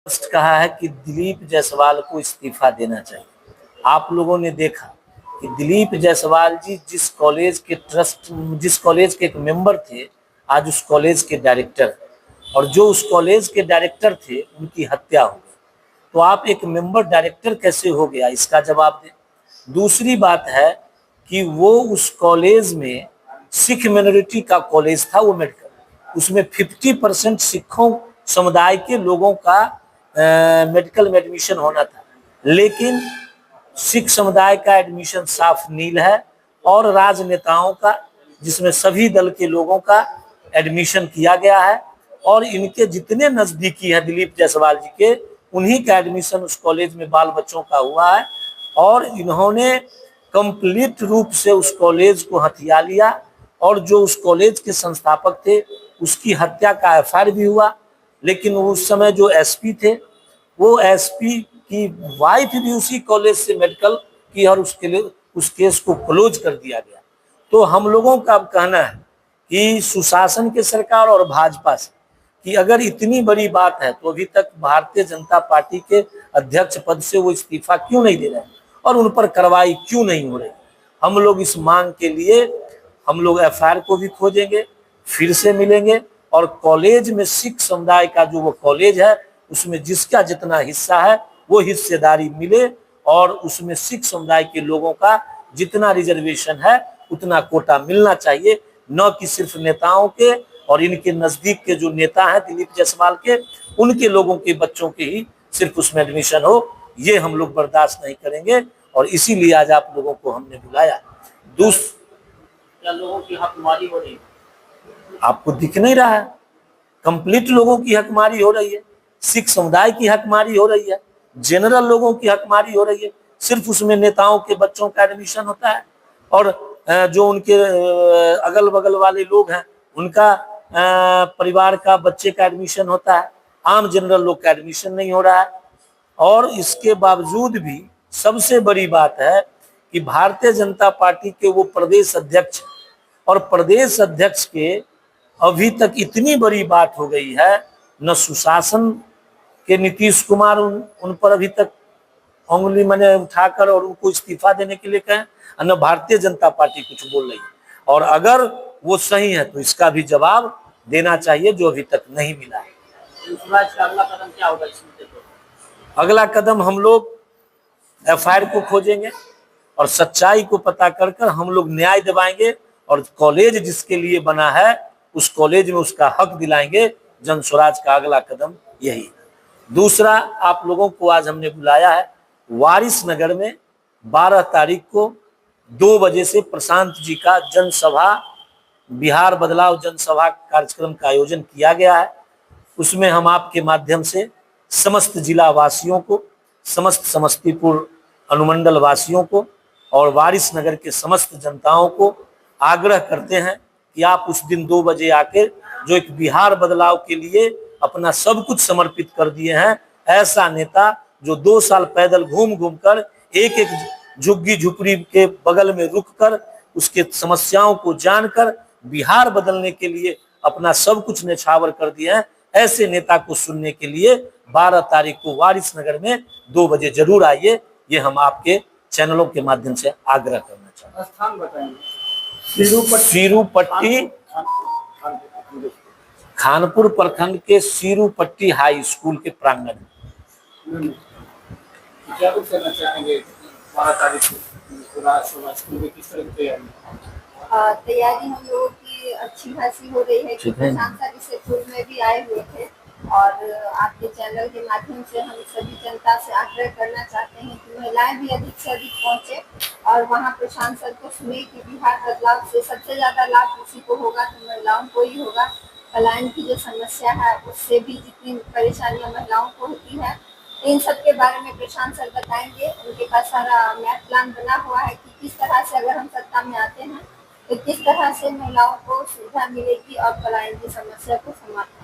स्पष्ट कहा है कि दिलीप जायसवाल को इस्तीफा देना चाहिए। आप लोगों ने देखा कि दिलीप जायसवाल जी जिस कॉलेज के एक मेंबर थे, आज उस कॉलेज के डायरेक्टर, और जो उस कॉलेज के डायरेक्टर थे उनकी हत्या हो गई। तो आप एक मेंबर डायरेक्टर कैसे हो गया, इसका जवाब दें। दूसरी बात है कि वो उस कॉलेज में सिख मिनोरिटी का कॉलेज था, वो मेडिकल, उसमें 50% सिखों समुदाय के लोगों का मेडिकल में एडमिशन होना था, लेकिन सिख समुदाय का एडमिशन साफ नील है और राजनेताओं का, जिसमें सभी दल के लोगों का एडमिशन किया गया है और इनके जितने नजदीकी है दिलीप जायसवाल जी के, उन्हीं का एडमिशन उस कॉलेज में बाल बच्चों का हुआ है और इन्होंने कंप्लीट रूप से उस कॉलेज को हथिया लिया और जो उस कॉलेज के संस्थापक थे उसकी हत्या का एफआईआर भी हुआ। लेकिन उस समय जो एसपी थे, वो एसपी की वाइफ भी उसी कॉलेज से मेडिकल की और उसके लिए उस केस को क्लोज कर दिया गया। तो हम लोगों का कहना है कि सुशासन के सरकार और भाजपा से कि अगर इतनी बड़ी बात है तो अभी तक भारतीय जनता पार्टी के अध्यक्ष पद से वो इस्तीफा क्यों नहीं दे रहे हैं और उन पर कार्रवाई क्यों नहीं हो रही। हम लोग इस मांग के लिए हम लोग एफआईआर को भी खोजेंगे, फिर से मिलेंगे और कॉलेज में सिख समुदाय का जो वो कॉलेज है उसमें जिसका जितना हिस्सा है वो हिस्सेदारी मिले और उसमें सिख समुदाय के लोगों का जितना रिजर्वेशन है उतना कोटा मिलना चाहिए, न कि सिर्फ नेताओं के और इनके नजदीक के जो नेता हैं दिलीप जायसवाल के, उनके लोगों के बच्चों के ही सिर्फ उसमें एडमिशन हो। ये हम लोग बर्दाश्त नहीं करेंगे और इसीलिए आज आप लोगों को हमने बुलाया। क्या लोगों की हकमारी हो रही है? आपको दिख नहीं रहा है? कंप्लीट लोगों की हकमारी हो रही है, सिख समुदाय की हकमारी हो रही है, जनरल लोगों की हकमारी हो रही है। सिर्फ उसमें नेताओं के बच्चों का एडमिशन होता है और जो उनके अगल बगल वाले लोग हैं उनका परिवार का बच्चे का एडमिशन होता है, आम जनरल लोग का एडमिशन नहीं हो रहा है। और इसके बावजूद भी सबसे बड़ी बात है कि भारतीय जनता पार्टी के वो प्रदेश अध्यक्ष और प्रदेश अध्यक्ष के अभी तक इतनी बड़ी बात हो गई है, न सुशासन के नीतीश कुमार उन पर अभी तक उंगली मैंने उठाकर और उनको इस्तीफा देने के लिए कहें, न भारतीय जनता पार्टी कुछ बोल रही है। और अगर वो सही है तो इसका भी जवाब देना चाहिए जो अभी तक नहीं मिला है। अगला कदम क्या होगा इस मुद्दे पर? अगला कदम हम लोग एफआईआर को खोजेंगे और सच्चाई को पता कर कर हम लोग न्याय दिलाएंगे और कॉलेज जिसके लिए बना है उस कॉलेज में उसका हक दिलाएंगे। जन स्वराज का अगला कदम यही। दूसरा, आप लोगों को आज हमने बुलाया है वारिस नगर में 12 तारीख को 2 बजे से प्रशांत जी का जनसभा, बिहार बदलाव जनसभा कार्यक्रम का आयोजन किया गया है। उसमें हम आपके माध्यम से समस्त जिला वासियों को, समस्त समस्तीपुर अनुमंडल वासियों को और वारिस नगर के समस्त जनताओं को आग्रह करते हैं कि आप उस दिन 2 बजे आकर जो एक बिहार बदलाव के लिए अपना सब कुछ समर्पित कर दिए हैं, ऐसा नेता जो 2 साल पैदल घूम घूम कर एक एक झुग्गी झुपड़ी के बगल में रुक कर उसके समस्याओं को जानकर बिहार बदलने के लिए अपना सब कुछ न्यौछावर कर दिया है, ऐसे नेता को सुनने के लिए 12 तारीख को वारिस नगर में 2 बजे जरूर आइए। ये हम आपके चैनलों के माध्यम से आग्रह करना चाहते हैं। स्थान बताएंगे? सीरूपट्टी, खानपुर प्रखंड के सीरूपट्टी हाई स्कूल के प्रांगण में। क्या कुछ करना चाहेंगे 12 तारीख को स्कूल में किस तरह की तैयारी? तैयारी हम लोगों की अच्छी खासी हो रही है। सांसद इस स्कूल में भी आए हुए थे और आपके चैनल के माध्यम से हम सभी जनता से आग्रह करना चाहते हैं कि महिलाएं भी अधिक से अधिक पहुंचे और वहां पर सांसद को सुने कि बिहार बदलाव से सबसे ज्यादा लाभ उसी को होगा तो महिलाओं को ही होगा। पलायन की जो समस्या है उससे भी जितनी परेशानियां महिलाओं को होती है, इन सब के बारे में प्रशांत सर बताएंगे। उनके पास सारा मैप प्लान बना हुआ है कि किस तरह से अगर हम सत्ता में आते हैं तो किस तरह से महिलाओं को सुविधा मिलेगी और पलायन की समस्या को समाप्त